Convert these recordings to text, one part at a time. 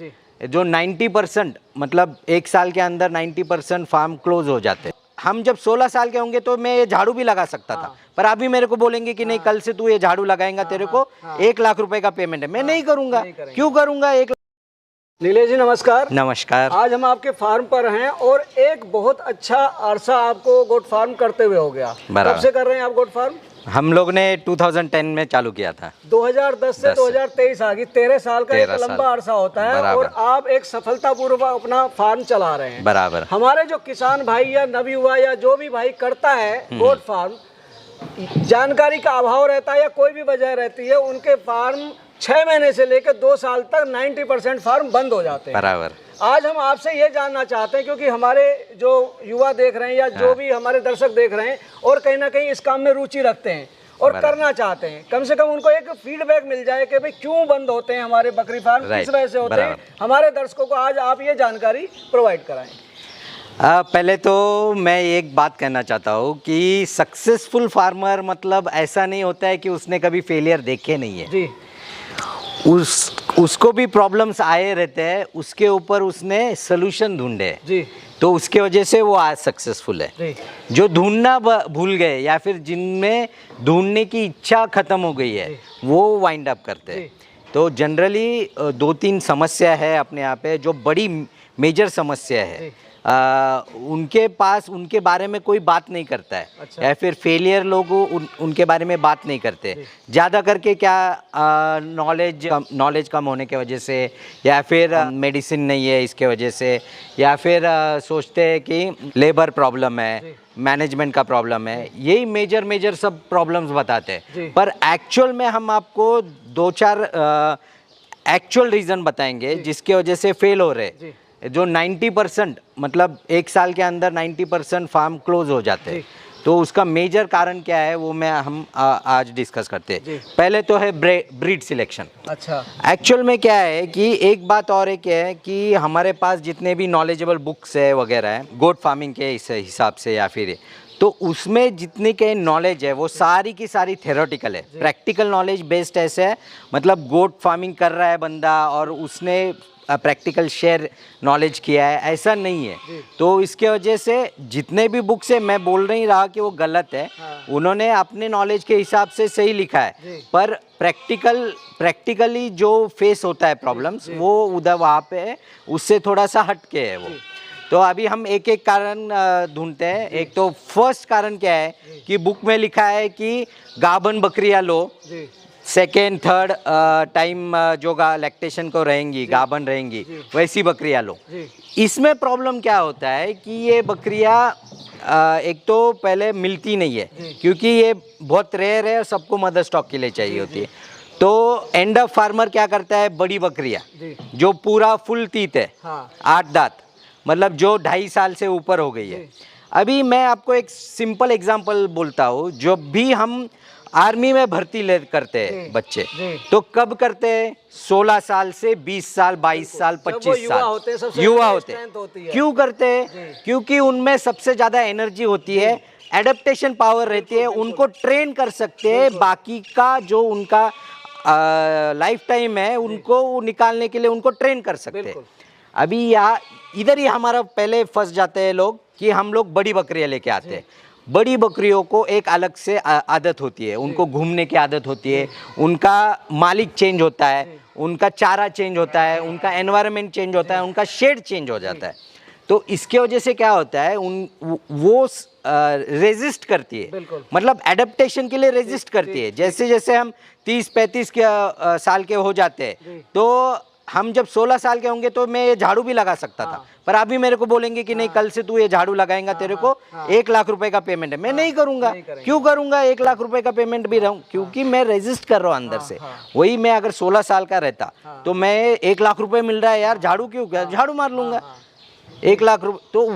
जी। जो 90% मतलब 1 साल के अंदर 90% फार्म क्लोज हो जाते हैं। हम जब 16 साल के होंगे तो मैं ये झाड़ू भी लगा सकता था, पर अभी मेरे को बोलेंगे कि नहीं कल से तू ये झाड़ू लगाएगा, तेरे को 1 लाख रुपए का पेमेंट है। मैं नहीं करूंगा, क्यों करूंगा? नीलेश जी नमस्कार। नमस्कार। आज हम आपके फार्म पर हैं और एक बहुत अच्छा अरसा आपको गोट फार्म करते हुए हो गया। कब से कर रहे हैं आप गोट फार्म? हम लोग ने 2010 में चालू किया था। 2010 से 2023 आ गई, 13 साल का एक लंबा अरसा होता है और आप एक सफलतापूर्वक अपना फार्म चला रहे हैं। बराबर। हमारे जो किसान भाई या नवयुवा या जो भी भाई करता है गोट फार्म, जानकारी का अभाव रहता है या कोई भी वजह रहती है, उनके फार्म 6 महीने से लेकर 2 साल तक 90% फार्म बंद हो जाते हैं। बराबर। आज हम आपसे ये जानना चाहते हैं, क्योंकि हमारे जो युवा देख रहे हैं या जो भी हमारे दर्शक देख रहे हैं और कहीं ना कहीं इस काम में रुचि रखते हैं और करना चाहते हैं, कम से कम उनको एक फीडबैक मिल जाए कि भाई क्यों बंद होते हैं हमारे बकरी फार्म, किस वजह से होते हैं, हमारे दर्शकों को आज आप ये जानकारी प्रोवाइड कराएं। पहले तो मैं एक बात कहना चाहता हूँ कि सक्सेसफुल फार्मर मतलब ऐसा नहीं होता है कि उसने कभी फेलियर देखे नहीं है जी। उसको भी प्रॉब्लम्स आए रहते हैं, उसके ऊपर उसने सलूशन ढूंढे जी, तो उसके वजह से वो आज सक्सेसफुल है जी। जो ढूंढना भूल गए या फिर जिनमें ढूंढने की इच्छा खत्म हो गई है वो वाइंड अप करते हैं। तो जनरली 2-3 समस्या है अपने यहाँ पे जो बड़ी मेजर समस्या है, उनके पास उनके बारे में कोई बात नहीं करता है। अच्छा। या फिर फेलियर लोग उनके बारे में बात नहीं करते ज़्यादा करके, क्या नॉलेज कम होने के वजह से, या फिर मेडिसिन नहीं है इसके वजह से, या फिर सोचते हैं कि लेबर प्रॉब्लम है, मैनेजमेंट का प्रॉब्लम है, यही मेजर सब प्रॉब्लम्स बताते हैं। पर एक्चुअल में हम आपको 2-4 एक्चुअल रीज़न बताएंगे जिसके वजह से फेल हो रहे, जो 90% मतलब 1 साल के अंदर 90% फार्म क्लोज हो जाते हैं। तो उसका मेजर कारण क्या है वो हम आज डिस्कस करते हैं। पहले तो है ब्रीड सिलेक्शन। अच्छा। एक्चुअल में क्या है कि एक बात और एक है कि हमारे पास जितने भी नॉलेजेबल बुक्स है वगैरह है गोट फार्मिंग के हिसाब से, या फिर तो उसमें जितने के नॉलेज है वो सारी की सारी थ्योरेटिकल है। प्रैक्टिकल नॉलेज बेस्ड ऐसे है, मतलब गोट फार्मिंग कर रहा है बंदा और उसने प्रैक्टिकल शेयर नॉलेज किया है, ऐसा नहीं है। तो इसके वजह से जितने भी बुक्स है, मैं बोल नहीं रहा कि वो गलत है, उन्होंने अपने नॉलेज के हिसाब से सही लिखा है, पर प्रैक्टिकली जो फेस होता है प्रॉब्लम्स वो उधर वहाँ पे है, उससे थोड़ा सा हटके है वो। तो अभी हम एक एक कारण ढूंढते हैं। एक तो फर्स्ट कारण क्या है कि बुक में लिखा है कि गाभन बकरियां लो, सेकेंड थर्ड टाइम जो लैक्टेशन को रहेंगी, गाभन रहेंगी, वैसी बकरियां लो। इसमें प्रॉब्लम क्या होता है कि ये बकरियां एक तो पहले मिलती नहीं है, क्योंकि ये बहुत रेयर है और सबको मदर स्टॉक के लिए चाहिए होती है। तो एंड ऑफ फार्मर क्या करता है, बड़ी बकरियां जो पूरा फुल टीथ है, 8 दांत, मतलब जो 2.5 साल से ऊपर हो गई है। अभी मैं आपको एक सिंपल एग्जांपल बोलता हूँ। जब भी हम आर्मी में भर्ती करते हैं बच्चे, तो कब करते हैं? 16 साल से 20 साल, 22 साल, 25 साल युवा होते हैं। क्यों करते हैं? क्योंकि उनमें सबसे ज़्यादा एनर्जी होती है, एडेप्टेशन पावर रहती है, उनको ट्रेन कर सकते हैं। बाकी का जो उनका लाइफ टाइम है उनको निकालने के लिए उनको ट्रेन कर सकते हैं। अभी यहाँ इधर ही हमारा पहले फंस जाते हैं लोग कि हम लोग बड़ी बकरियां लेके आते हैं। बड़ी बकरियों को एक अलग से आदत होती है, उनको घूमने की आदत होती है, उनका मालिक चेंज होता है, उनका चारा चेंज होता है, उनका एनवायरनमेंट चेंज होता है, उनका शेड चेंज हो जाता है। तो इसके वजह से क्या होता है, वो रेजिस्ट करती है, मतलब एडेप्टेशन के लिए रेजिस्ट करती है। जैसे जैसे हम 30-35 साल के हो जाते हैं, तो हम जब 16 साल के होंगे तो मैं ये झाड़ू भी लगा सकता था, पर अभी मेरे को बोलेंगे कि नहीं कल से तू ये झाड़ू लगाएगा, तेरे को 1 लाख रुपए का पेमेंट है। मैं नहीं करूंगा, क्यों करूंगा? 1 लाख रुपए का पेमेंट भी रहूं, क्योंकि मैं रेजिस्ट कर रहा हूं अंदर से। वही मैं अगर 16 साल का रहता तो मैं 1 लाख रुपए मिल रहा है यार, झाड़ू क्यों, झाड़ू मार लूंगा 1 लाख रुपए। तो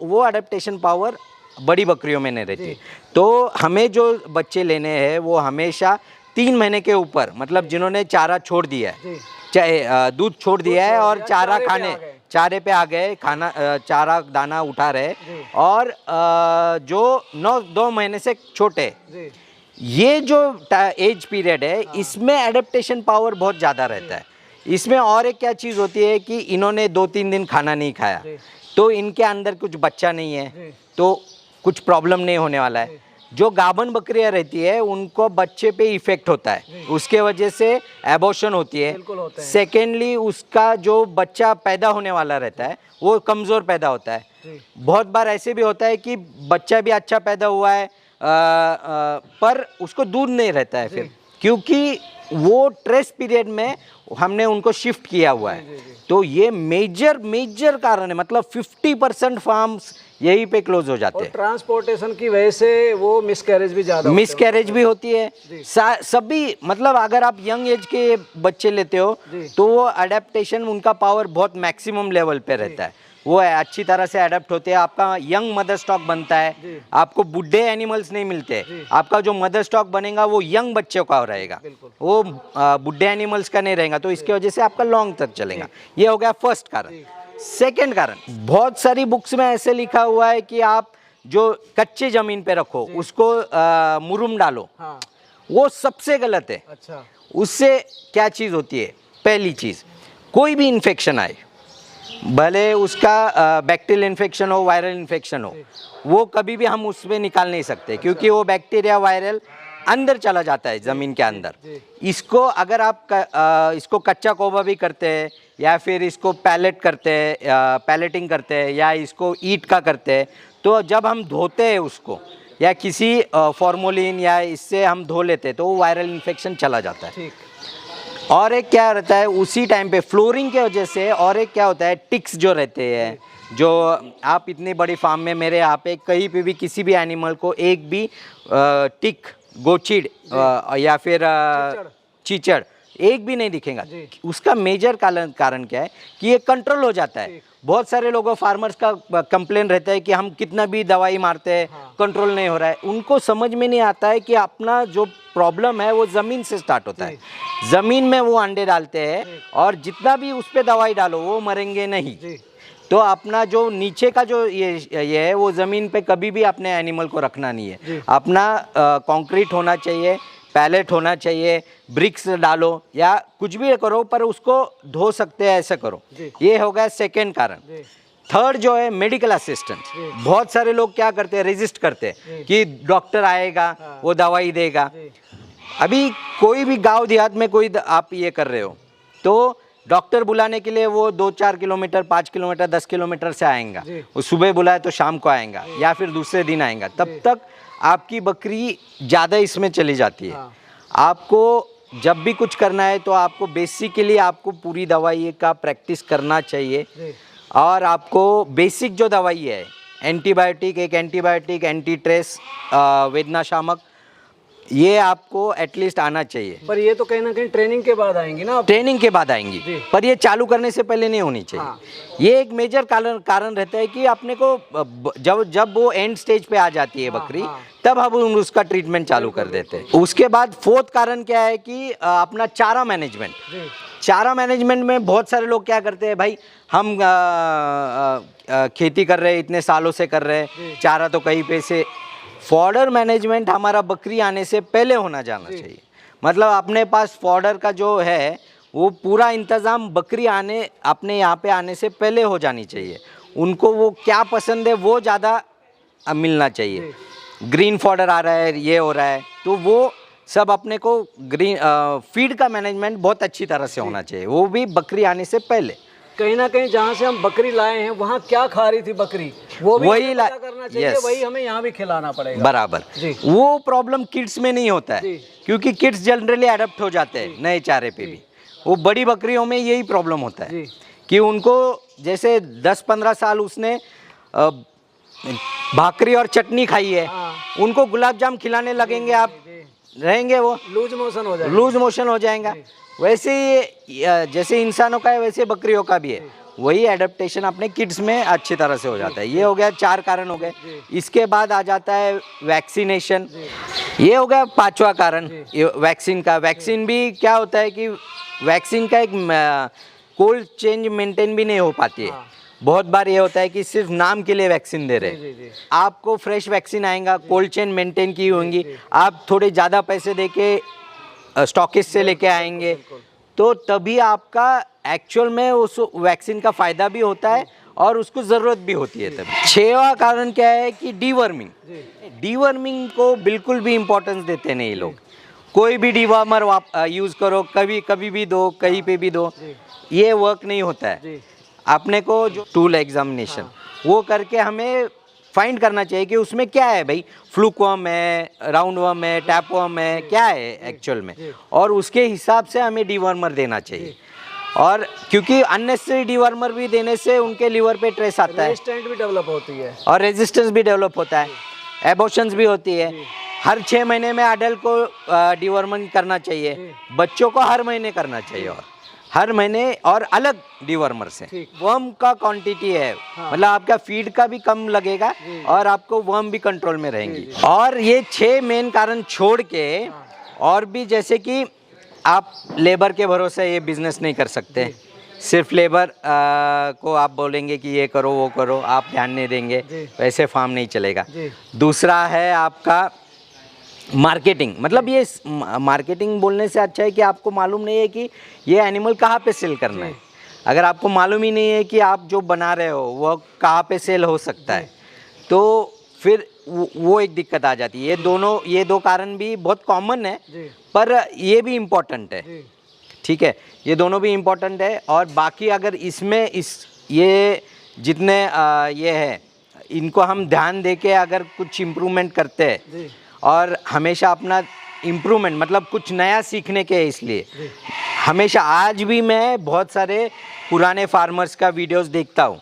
वो एडेप्टेशन पावर बड़ी बकरियों में नहीं रहती। तो हमें जो बच्चे लेने हैं वो हमेशा 3 महीने के ऊपर, मतलब जिन्होंने चारा छोड़ दिया है, चाहे दूध छोड़ दिया है और चारे पे आ गए, खाना चारा दाना उठा रहे, और जो 2 महीने से छोटे, ये जो एज पीरियड है इसमें एडेप्टेशन पावर बहुत ज़्यादा रहता है। इसमें और एक क्या चीज़ होती है कि इन्होंने 2-3 दिन खाना नहीं खाया तो इनके अंदर कुछ बच्चा नहीं है तो कुछ प्रॉब्लम नहीं होने वाला है। जो गाभन बकरियां रहती है उनको बच्चे पे इफेक्ट होता है, उसके वजह से एबॉर्शन होती है। सेकेंडली उसका जो बच्चा पैदा होने वाला रहता है वो कमज़ोर पैदा होता है। बहुत बार ऐसे भी होता है कि बच्चा भी अच्छा पैदा हुआ है पर उसको दूध नहीं रहता है फिर, क्योंकि वो ट्रेस पीरियड में हमने उनको शिफ्ट किया हुआ है। तो ये मेजर कारण है, मतलब 50% फार्म्स यहीं पे क्लोज हो जाते हैं। ट्रांसपोर्टेशन की वजह से वो मिसकैरेज भी ज़्यादा मिसकैरेज भी होती है। सभी मतलब अगर आप यंग एज के बच्चे लेते हो तो वो अडेप्टेशन उनका पावर बहुत मैक्सिमम लेवल पे रहता है, वो अच्छी तरह से अडेप्ट होते हैं। आपका यंग मदर स्टॉक बनता है, आपको बुढ़े एनिमल्स नहीं मिलते। आपका जो मदर स्टॉक बनेगा वो यंग बच्चों का रहेगा, वो बुढ़े एनिमल्स का नहीं रहेगा। तो इसकी वजह से आपका लॉन्ग तक चलेगा। ये हो गया फर्स्ट कारण। सेकंड कारण, बहुत सारी बुक्स में ऐसे लिखा हुआ है कि आप जो कच्चे जमीन पे रखो उसको मुरुम डालो, वो सबसे गलत है। अच्छा। उससे क्या चीज़ होती है, पहली चीज़ कोई भी इन्फेक्शन आए, भले उसका बैक्टीरियल इन्फेक्शन हो वायरल इन्फेक्शन हो, वो कभी भी हम उसमें निकाल नहीं सकते क्योंकि वो बैक्टीरिया वायरल अंदर चला जाता है ज़मीन के अंदर। इसको अगर आप इसको कच्चा कोबा भी करते हैं या फिर इसको पैलेट करते हैं, पैलेटिंग करते हैं या इसको ईट का करते हैं, तो जब हम धोते हैं उसको या किसी फॉर्मोलिन या इससे हम धो लेते हैं तो वो वायरल इन्फेक्शन चला जाता है। और एक क्या रहता है उसी टाइम पे फ्लोरिंग के वजह से, और एक क्या होता है टिक्स जो रहते हैं, जो आप इतनी बड़ी फार्म में मेरे यहाँ पे कहीं पे भी किसी भी एनिमल को एक भी टिक, गोचिड या फिर चीचड़ एक भी नहीं दिखेगा। उसका मेजर कारण क्या है कि ये कंट्रोल हो जाता है। बहुत सारे लोगों फार्मर्स का कंप्लेन रहता है कि हम कितना भी दवाई मारते हैं कंट्रोल नहीं हो रहा है। उनको समझ में नहीं आता है कि अपना जो प्रॉब्लम है वो ज़मीन से स्टार्ट होता है। ज़मीन में वो अंडे डालते हैं और जितना भी उस पर दवाई डालो वो मरेंगे नहीं। तो अपना जो नीचे का जो ये है वो ज़मीन पे कभी भी अपने एनिमल को रखना नहीं है। अपना कंक्रीट होना चाहिए, पैलेट होना चाहिए, ब्रिक्स डालो या कुछ भी करो पर उसको धो सकते हैं ऐसा करो। ये हो गया सेकेंड कारण। थर्ड जो है मेडिकल असिस्टेंट। बहुत सारे लोग क्या करते हैं, रेजिस्ट करते हैं कि डॉक्टर आएगा वो दवाई देगा। अभी कोई भी गांव देहात में कोई आप ये कर रहे हो तो डॉक्टर बुलाने के लिए वो 2-4 किलोमीटर, 5 किलोमीटर, 10 किलोमीटर से आएगा। वो सुबह बुलाए तो शाम को आएगा या फिर दूसरे दिन आएगा। तब तक आपकी बकरी ज़्यादा इसमें चली जाती है। आपको जब भी कुछ करना है तो आपको बेसिकली आपको पूरी दवाई का प्रैक्टिस करना चाहिए। और आपको बेसिक जो दवाई है एंटीबायोटिक, एक एंटीबायोटिक, एंटी ट्रेस, वेदनाशामक, ये आपको एटलीस्ट आना चाहिए। पर ये तो कहीं ना कहीं ट्रेनिंग के बाद आएंगी ना? ट्रेनिंग के बाद आएंगी, पर ये चालू करने से पहले नहीं होनी चाहिए। ये एक मेजर कारण रहता है कि अपने को जब वो एंड स्टेज पे आ जाती है बकरी तब हम उसका ट्रीटमेंट चालू कर देते हैं। उसके बाद फोर्थ कारण क्या है कि अपना चारा मैनेजमेंट। चारा मैनेजमेंट में बहुत सारे लोग क्या करते हैं, भाई हम खेती कर रहे हैं, इतने सालों से कर रहे हैं, चारा तो कहीं पे से। फॉडर मैनेजमेंट हमारा बकरी आने से पहले होना जाना चाहिए। मतलब अपने पास फॉडर का जो है वो पूरा इंतज़ाम बकरी अपने यहाँ पे आने से पहले हो जानी चाहिए। उनको वो क्या पसंद है वो ज़्यादा मिलना चाहिए। ग्रीन फॉडर आ रहा है, ये हो रहा है, तो वो सब अपने को ग्रीन फीड का मैनेजमेंट बहुत अच्छी तरह से होना चाहिए, वो भी बकरी आने से पहले। कहीं ना कहीं जहाँ से हम बकरी लाए हैं वहाँ क्या खा रही थी बकरी, वो भी वही करना चाहिए। वही हमें यहाँ भी खिलाना पड़ेगा बराबर। वो प्रॉब्लम किड्स में नहीं होता है क्योंकि किड्स जनरली अडेप्ट हो जाते हैं नए चारे पे भी। वो बड़ी बकरियों में यही प्रॉब्लम होता है कि उनको जैसे 10-15 साल उसने भाकरी और चटनी खाई है, उनको गुलाब जाम खिलाने लगेंगे आप, रहेंगे वो लूज मोशन हो जाएगा। वैसे ही जैसे इंसानों का है वैसे बकरियों का भी है, वही एडेप्टेशन अपने किड्स में अच्छी तरह से हो जाता है। ये हो गया 4 कारण हो गए। इसके बाद आ जाता है वैक्सीनेशन। ये हो गया 5वां कारण वैक्सीन का। वैक्सीन भी क्या होता है कि वैक्सीन का एक कोल्ड चेंज मेंटेन भी नहीं हो पाती है। बहुत बार ये होता है कि सिर्फ नाम के लिए वैक्सीन दे रहे। आपको फ्रेश वैक्सीन आएगा, कोल्ड चेन मेंटेन की होंगी, आप थोड़े ज़्यादा पैसे दे के स्टॉकिस्ट से लेके आएंगे तो तभी आपका एक्चुअल में उस वैक्सीन का फ़ायदा भी होता है और उसको ज़रूरत भी होती है। तभी 6वां कारण क्या है कि डीवर्मिंग। डीवर्मिंग को बिल्कुल भी इम्पोर्टेंस देते नहीं लोग। कोई भी डीवर्मर यूज़ करो, कभी भी दो, कहीं पे भी दो, ये वर्क नहीं होता है। आपने को जो टूल एग्जामिनेशन वो करके हमें फाइंड करना चाहिए कि उसमें क्या है भाई, फ्लूक वर्म है, राउंड वर्म है, टैप वर्म है, क्या है एक्चुअल में, और उसके हिसाब से हमें डीवर्मर देना चाहिए। और क्योंकि अननेसेसरी डीवर्मर भी देने से उनके लीवर पे ट्रेस आता है, रेजिस्टेंस भी डेवलप होती है और रेजिस्टेंस भी डेवलप होता है, एबॉर्शंस भी होती है। हर 6 महीने में अडल्ट को डीवर्मिंग करना चाहिए, बच्चों को हर महीने करना चाहिए, और हर महीने और अलग डीवर्मर से। वर्म का क्वांटिटी है, मतलब आपका फीड का भी कम लगेगा और आपको वर्म भी कंट्रोल में रहेंगी। और ये 6 मेन कारण छोड़ के और भी, जैसे कि आप लेबर के भरोसे ये बिजनेस नहीं कर सकते। सिर्फ लेबर को आप बोलेंगे कि ये करो वो करो, आप ध्यान नहीं देंगे, वैसे फार्म नहीं चलेगा। दूसरा है आपका मार्केटिंग। मतलब ये मार्केटिंग बोलने से अच्छा है कि आपको मालूम नहीं है कि ये एनिमल कहाँ पे सेल करना है। अगर आपको मालूम ही नहीं है कि आप जो बना रहे हो वो कहाँ पे सेल हो सकता है, तो फिर वो एक दिक्कत आ जाती है। ये दो कारण भी बहुत कॉमन है, पर ये भी इम्पोर्टेंट है। ठीक है, ये दोनों भी इम्पोर्टेंट है। और बाकी अगर इसमें ये जितने ये है, इनको हम ध्यान दे के अगर कुछ इम्प्रूवमेंट करते हैं और हमेशा अपना इम्प्रूवमेंट, मतलब कुछ नया सीखने के, इसलिए हमेशा आज भी मैं बहुत सारे पुराने फार्मर्स का वीडियोस देखता हूँ।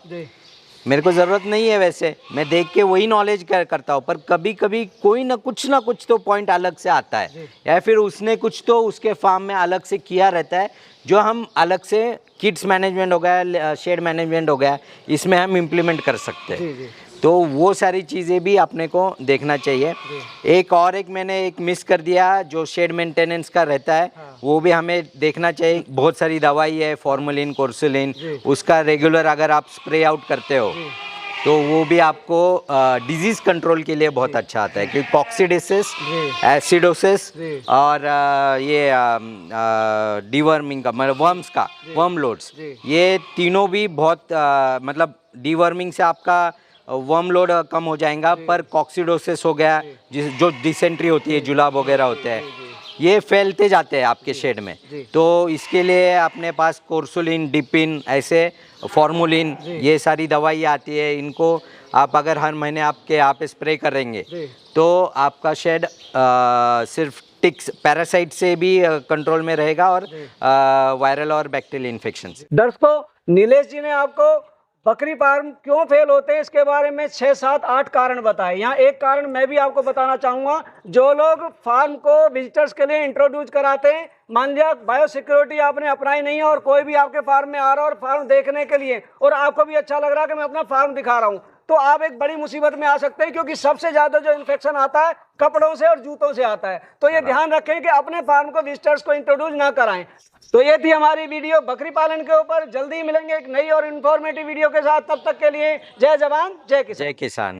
मेरे को ज़रूरत नहीं है वैसे, मैं देख के वही नॉलेज करता हूँ, पर कभी कभी कोई ना कुछ तो पॉइंट अलग से आता है, या फिर उसने कुछ तो उसके फार्म में अलग से किया रहता है, जो हम अलग से किड्स मैनेजमेंट हो गया, शेड मैनेजमेंट हो गया, इसमें हम इम्प्लीमेंट कर सकते हैं। तो वो सारी चीज़ें भी अपने को देखना चाहिए। एक मैंने मिस कर दिया, जो शेड मेंटेनेंस का रहता है, वो भी हमें देखना चाहिए। बहुत सारी दवाई है, फॉर्मलिन, कोर्सुलिन, उसका रेगुलर अगर आप स्प्रे आउट करते हो तो वो भी आपको डिजीज कंट्रोल के लिए बहुत अच्छा आता है, क्योंकि कॉक्सीडिसिस, एसिडोसिस और ये डीवर्मिंग का, मतलब वर्म्स का, वर्म लोड्स, ये तीनों भी बहुत मतलब डीवर्मिंग से आपका वर्म लोड कम हो जाएगा, पर कॉक्सीडोसिस हो गया, जो डिसेंट्री होती है, जुलाब वगैरह होते हैं, ये फैलते जाते हैं आपके शेड में। तो इसके लिए अपने पास कोर्सुलिन, डिपिन, ऐसे फॉर्मुलिन, ये सारी दवाई आती है। इनको आप अगर हर महीने आपके यहाँ पे स्प्रे करेंगे तो आपका शेड सिर्फ टिक्स, पैरासाइट से भी कंट्रोल में रहेगा, और वायरल और बैक्टीरियल इन्फेक्शन से। दर्शकों, नीलेश जी ने आपको बकरी फार्म क्यों फेल होते हैं इसके बारे में 6, 7, 8 कारण बताए। यहाँ एक कारण मैं भी आपको बताना चाहूँगा। जो लोग फार्म को विजिटर्स के लिए इंट्रोड्यूस कराते हैं, मान लिया बायोसिक्योरिटी आपने अपनाई नहीं है और कोई भी आपके फार्म में आ रहा है और फार्म देखने के लिए, और आपको भी अच्छा लग रहा है कि मैं अपना फार्म दिखा रहा हूँ, तो आप एक बड़ी मुसीबत में आ सकते हैं, क्योंकि सबसे ज्यादा जो इन्फेक्शन आता है कपड़ों से और जूतों से आता है। तो ये ध्यान रखें कि अपने फार्म को विजिटर्स को इंट्रोड्यूस ना कराएं। तो ये थी हमारी वीडियो बकरी पालन के ऊपर। जल्दी मिलेंगे एक नई और इन्फॉर्मेटिव वीडियो के साथ, तब तक के लिए जय जवान जय किसान। जय किसान।